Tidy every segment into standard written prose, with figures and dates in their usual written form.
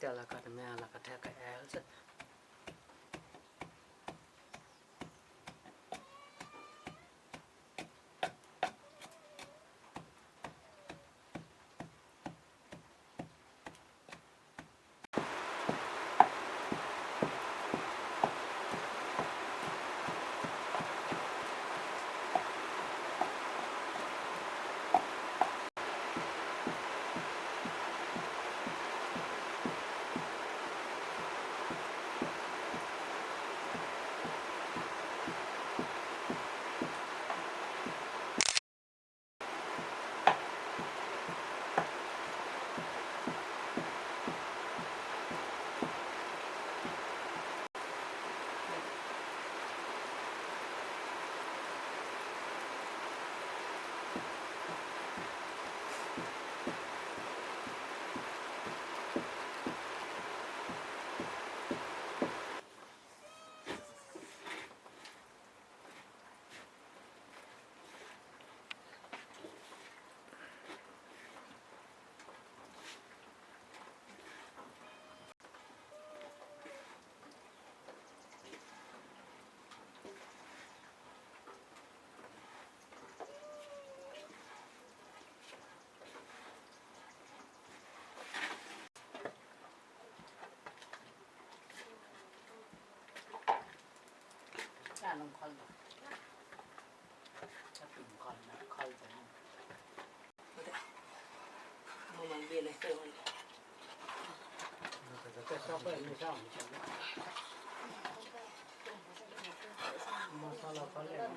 त्याला का मिळाला का त्या काय यायचंลงคอนจะปิ่มคอนนะคอนไปนู่นมันเบี้ยเลยเติมแต่ชอบไปไม่ชอบมาซาลาเขาเล่น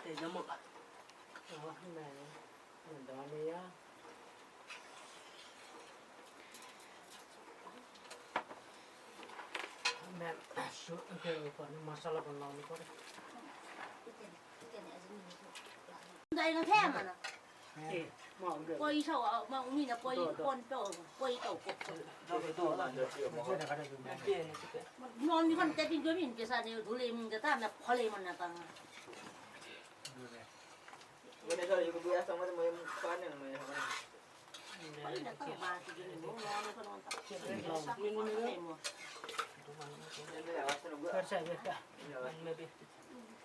เดี๋ยวหมดข้างในเหมือนตอนนี้แม่สุดเกี่ยวกับมาซาลาบนเรานี่ก็ได้ได้ก็แพงอ่ะนะปอยเช่าเอามามีนะปอยคนโตปอยโตกบนอนมีคนแต่จริงก็มีเกษตรเนี่ยดูเลยมึงจะตามแบบพอเลยมันนะตังวันนี้ก็อยู่กับเบียร์สองวันมาฟ้าเนี่ยมาทำอะไรไปจะต้องมาจริงๆมึงนอนไม่คนนอนตักเชื่อเลยเราไม่รู้เรื่องมั้งเพื่อใช้เพื่อใช้ไม่เป็น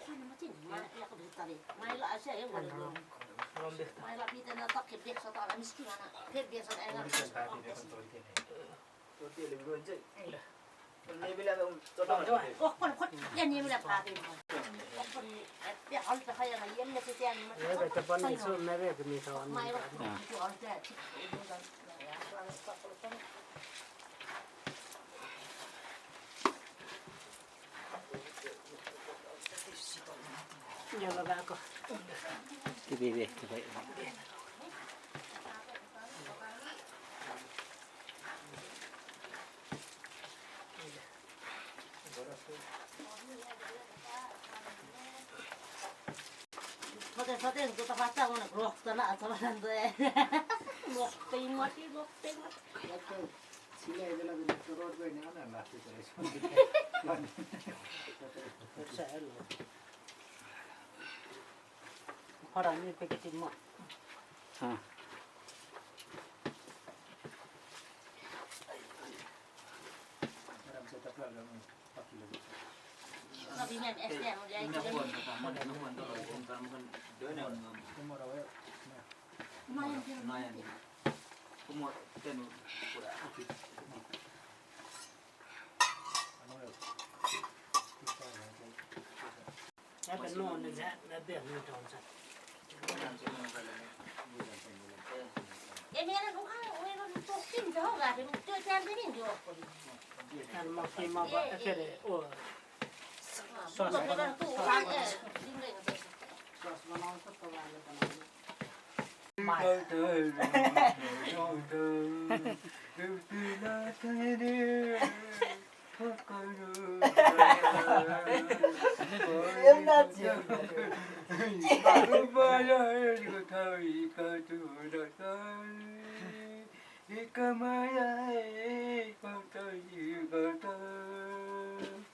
ข้ามันมาจริงมาอยากดูตาดิไม่ละใช่ยังวันเดิมไม่ละพี่แต่น่าตักเก็บเด็กสตาร์มิสกี้นะเก็บเด็กสตาร์นะตัวที่เหลือเยอะมันไม่เป็นไรผมตัวต่อไปโอ้คนยันนี้ไม่ได้พาไปคนเดี๋ยวเขาจะให้อะไรยังไม่แจ้งมันแต่จะปั้นสู้ไม่ได้จะมีสอนไม่หรอกเขาจะยังระบายก็ที่บีบีที่ไปเขาเต้นตัวตาฟ้าเจ้ามันหลอกตลาดสมัยนั้นเลยหลอกตีมัดที่หลอกตีมัดสิเลยเวลาเป็นตัวรถไปเนี่ยนั่นแหละที่จะได้ชนใช่หรอพอเรานี่ไปกินหมดเราพี่แม่เอสเดมเลยเนี่ยคนมันเนี่ยมันตัวคนกันมันเดินเนี่ยไม่ผมหมดเต้นกูได้แล้วเป็นโน่นนี่แหละแล้วเบี้ยมีจอมสัตว์เอ็มเนี่ยลูกค้าเว้ยมันตกจิ้มจะห้องอะไรเป็นเจอแจมที่นี่อยู่ท่านมากินมาบ้าเสร็จโอ้สดๆเลยตู้ร้านดิ้งเลยสดๆมาน้องสักประมาณเลยประมาณไม่เดินน้องเดินดูดีน่าใจดีพักกันเอ็มน่าเจียวมาเลยก็เท่าอีกตัวเดียวอีกไม่ได้ก็เท่าอีกตัว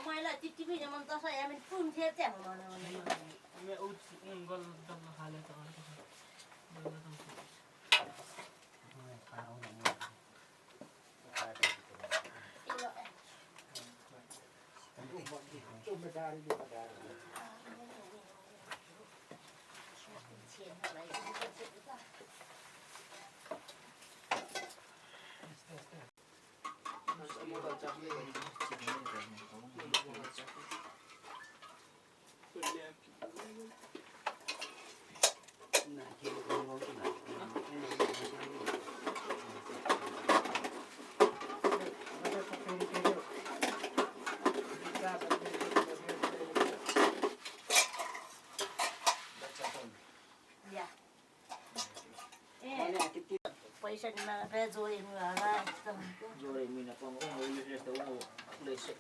Mai lại tiếp tiếp như mình ta say em phun thế chém mà nó. मैं उस गल दम खा लेता हूँ पैसा निकालेर जोडेर होला जोरे मिना को हो ले तो वो ले से